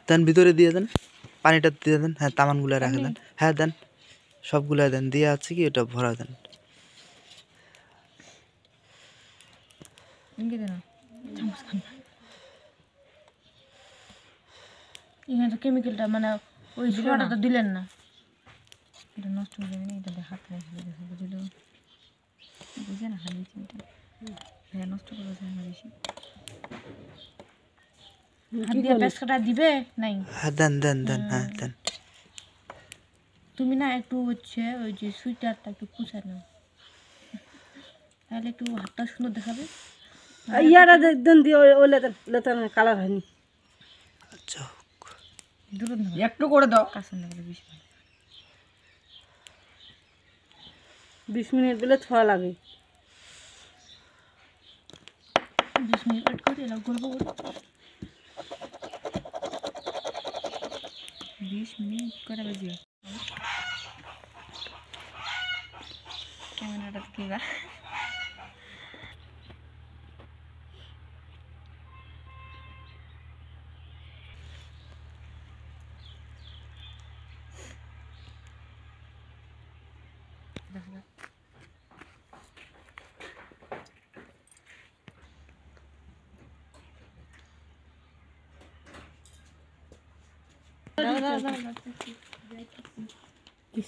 দেন ভিতরে দিয়ে দেন, পানিটা দিয়ে দেন। হ্যাঁ তামানগুলো রেখে দেন। হ্যাঁ দেন, সবগুলো দেন, দিয়ে আছে কি ওটা ভরা দেন। এখানে তো কেমিক্যালটা মানে ওই ছোড়াটা তো দিলেন না, এটা নষ্ট হয়ে যাবে না, এটা হাত রেখে দেখো বুঝিল, বুঝে না খালি চিন্তা হ্যাঁ নষ্ট করা যায় না বেশি। হাত দিয়ে পেস্কাটা দিবে নাই? হ্যাঁ দেন দেন দেন, হ্যাঁ দেন। তুমি না একটু হচ্ছে ওই যে সুইটারটা একটু কুচায় নাও, তাহলে একটু হাতটা সুন্দর দেখাবে। ইয়ারা দেন দিয়ে ওই লেতার কালার হয়নি। আচ্ছা একটু করে দাও, কাছে না গেলে বেশি 20 মিনিট দিলে ছোঁয়া লাগে। 20 মিনিট ওয়েট করে এলাও করবো 20 মিনিট করে বাজিয়ে ক্যামেরাটা কিবা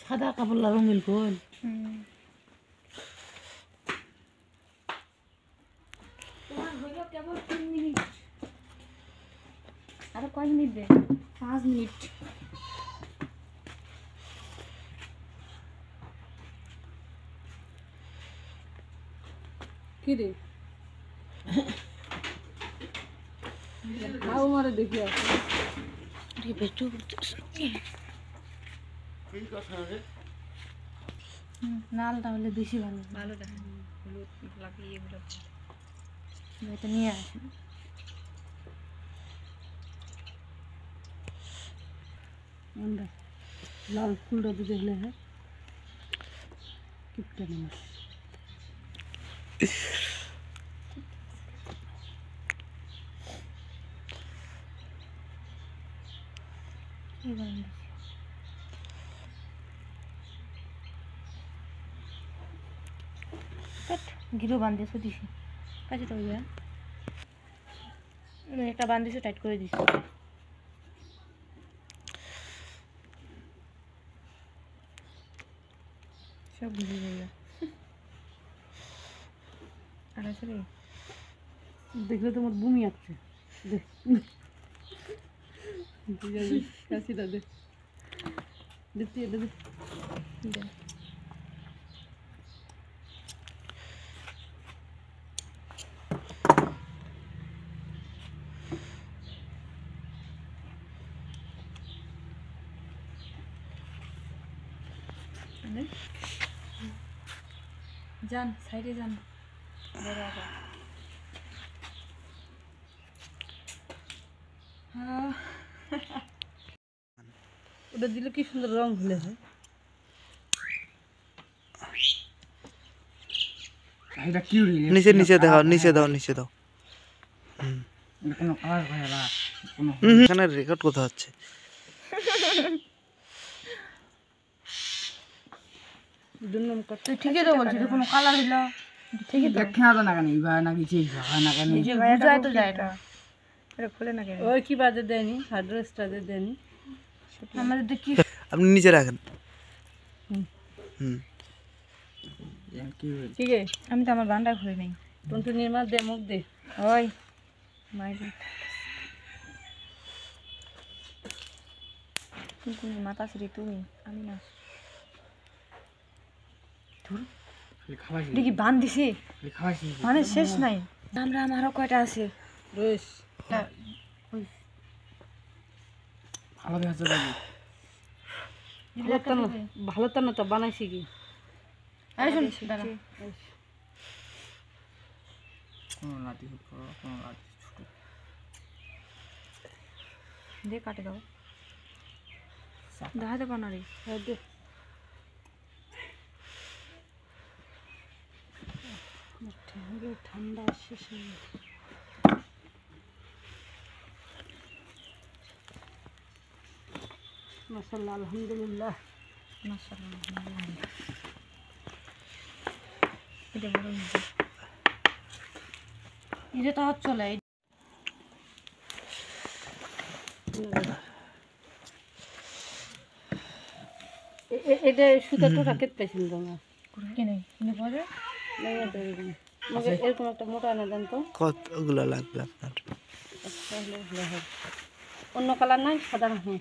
সাদা কাপড় রঙিল গোল আরো কয় মিনিট দে? 5 মিনিট। কি রে খাও মারে দেখি নালটা হলে বেশি ভালো ভালো দেখে, হলুদ গোলাপি এগুলো এটা নিয়ে আসেন। লাল ফুলটা দিতে হলে হ্যাঁ কিপটা মানুষ ঘিরো বান্ধিয়েছো দিছি কাছে তো একটা বান্ধিয়েছো টাইট করে দিছি। সব ঘিরে যাবে আর আছে রে, দেখলে তোমার বমি আসছে। দেখ কাশিটা দেখ দেখছি এটা দেখ যান সাইডে যান বড় আবার ওটা দিলে কি সুন্দর রং হলে হয়। এটা কি নিচে নিচে দাও, নিচে দাও, নিচে দাও। কোনো কালার হয় না কোনো এখানে রেকর্ড কোথা হচ্ছে? তুই ঠিকই তো বলছিস, কোনো কালার হইলো ঠিকই তো দেখে না তো না কেন ইবা না কিছু হয় না কেন যে বুঝাই তো যায় এটা, এটা খুলে না কেন ওই কি বাজে দেয়নি হার্ডওয়্যারটা দেয়নি আমাদের তো কি আপনি নিচে রাখেন। ঠিক আছে। আমি তো আমার বান্ডা খুলে নেই টুনটু নির্মা দে মুখ দে ওই মাইরি তুমি মাথা সিরি তুমি আমি না খাওয়াইছি দেখি বান দিছি খাওয়াইছি মানে শেষ নাই। আমরা আমারও কয়টা আছে রয়েস ভালো দেখাচ্ছে বাবু ভালো তো না তো বানাইছি কি কোনো লাঠি করো কোনো লাঠি ছোট দে কাটে দাও দেখাতে পার না রে ঠান্ডা শেষে মাশাআল্লাহ আলহামদুলিল্লাহ। মাশাআল্লাহ এটা বড় হয়েছে এটা তো হাত চলে এটা সুতাটা রাখতে পাইছেন তোমরা কিনে কিনে পাওয়া যায় লাগে তো এরকম আমাকে এরকম একটা মোটা এনে দেন তো। কতগুলো লাগবে আপনার? তাহলে ভালো হবে। অন্য কালার নাই সাদা রাখুন।